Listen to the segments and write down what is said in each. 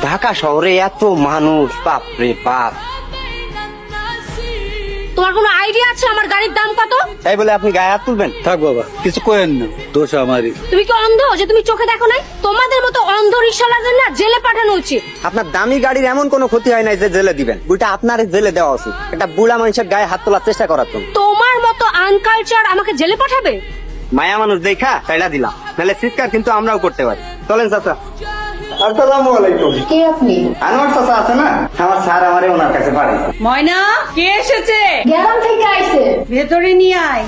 ঢাকা শহরে এত মানুষ, বাপ রে বাপ। তোমার কোনো আইডিয়া আছে আমার গাড়ির দাম কত? তাই বলে আপনি গায়ে হাত তুলবেন? থাক বাবা, কিছু করেন না, দোষ আমারই। তুমি কি অন্ধ যে তুমি চোখে দেখো নাই? তোমাদের মতো অন্ধ রিকশাওয়ালাদের না জেলে পাঠানো উচিত। আপনার দামি গাড়ির এমন কোনো ক্ষতি হয় নাই যে জেলে দিবেন। উল্টা আপনার জেলে দেওয়া উচিত, একটা বুড়া মানুষের গায়ে হাত তোলার চেষ্টা করার জন্য। তোমার মতো আনকালচার আমাকে জেলে পাঠাবে? মায়া মানুষ দেখা তাইলা দিলাম, নাহলে চিৎকার কিন্তু আমরাও করতে পারি। চলেন চাচা। আসসালামু আলাইকুম। কে আপনি? আনোয়ার চাচা আছে না, আমার স্যার আমারে ওনার কাছে পাঠাইছে। ময়না, কে এসেছে? গ্রাম থেকে আইছে। ভেতরে নিয়ে আয়।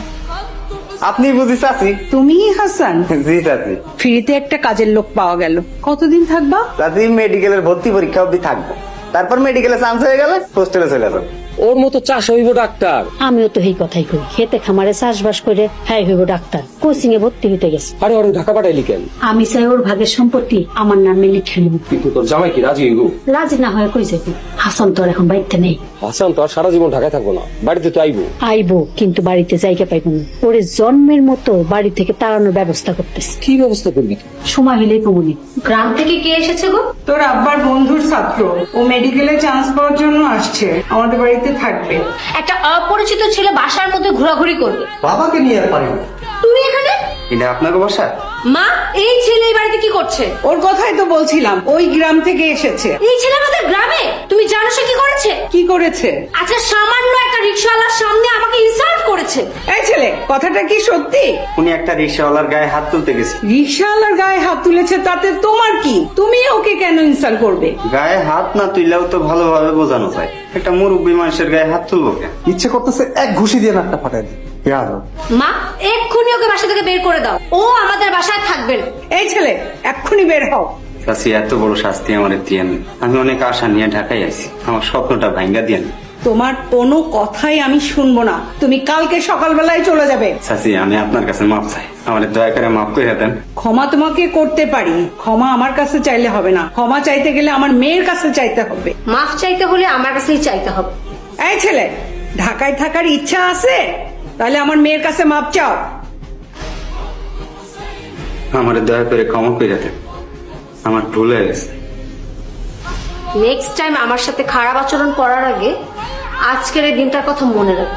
আপনি বুঝি চাচি? তুমি হাসান? জি চাচি। ফ্রিতে একটা কাজের লোক পাওয়া গেল। কতদিন থাকবা? চাচি মেডিকেলের ভর্তি পরীক্ষা অব্দি থাকবো, তারপর মেডিকেলে চান্স হয়ে গেলে হোস্টেলে চলে যাবো। ওর মতো চাষ হইব ডাক্তার। আমিও তো এই কথাই কই, খেতে খামারে চাষবাস করে হ্যাঁ হইব ডাক্তার। কোচিং এ ভর্তি হইতে গেছে। আরে ওর ঢাকা পাঠাইলি কেন? আমি চাই ওর ভাগের সম্পত্তি আমার নামে লিখে নিব। কিন্তু তোর জামাই কি রাজি হইব? রাজি না হয় কই যাবো? হাসান তো আর এখন বাড়িতে নেই। হাসান তো আর সারা জীবন ঢাকায় থাকবো না, বাড়িতে তো আইবো। আইবো, কিন্তু বাড়িতে জায়গা পাইব না। ওরে জন্মের মতো বাড়ি থেকে তাড়ানোর ব্যবস্থা করতেছে। কি ব্যবস্থা করবি? সময় হইলেই কমুনি। গ্রাম থেকে কে এসেছে গো? তোর আব্বার বন্ধুর ছাত্র, ও মেডিকেলে চান্স পাওয়ার জন্য আসছে, আমাদের বাড়িতে থাকবে। একটা অপরিচিত ছেলে বাসার মধ্যে ঘোরাঘুরি করবে। বাবাকে নিয়ে আর পারি। তুমি এখানে? এটা আপনাকে বসা? মা, এই ছেলে এই বাড়িতে কি করছে? ওর কথাই তো বলছিলাম, ওই গ্রাম থেকে এসেছে। এই ছেলে আমাদের গ্রামে, তুমি জানো সে কি করেছে? কি করেছে? আচ্ছা, সামান্য একটা রিকশাওয়ালার সামনে আমাকে ইনসাল্ট করেছে। এই ছেলে, কথাটা কি সত্যি? উনি একটা রিক্সাওয়ালার গায়ে হাত তুলতে গেছে। রিকশাওয়ালার গায়ে হাত তুলেছে, তাতে তোমার কি? তুমি ওকে কেন ইনসাল্ট করবে? গায়ে হাত না তুললেও তো ভালোভাবে বোঝানো যায়, একটা মুরব্বী মানুষের গায়ে হাত তুলবো কেন? ইচ্ছে করতেছে এক ঘুষি দিয়ে নাকটা ফাটাই দিই। মা, এক্ষুনি ওকে বাসা থেকে বের করে দাও। ও আমাদের বাসায় থাকবে না। এই ছেলে, এক্ষুনি বের হও। চাচি, এত বড় শাস্তি আমার দিয়েন। আমি অনেক আশা নিয়ে ঢাকায় আছি, আমার স্বপ্নটা ভাঙ্গা দিয়েন। তোমার কোনো কথাই আমি শুনবো না। তুমি কালকে সকালবেলায় চলে যাবে। চাচি, আমি আপনার কাছে মাপ চাই, আমার দয়া করে মাফ করে দেন। ক্ষমা তোমাকে করতে পারি, ক্ষমা আমার কাছে চাইলে হবে না। ক্ষমা চাইতে গেলে আমার মেয়ের কাছে চাইতে হবে। মাফ চাইতে হলে আমার কাছেই চাইতে হবে। এই ছেলে, ঢাকায় থাকার ইচ্ছা আছে? তাহলে আমার মেয়ের কাছে মাপ চাও। আমার দয়া করে ক্ষমা করে দেন, আমার ভুল হয়ে গেছে। নেক্সট টাইম আমার সাথে খারাপ আচরণ করার আগে আজকের এই দিনটার কথা মনে রাখো।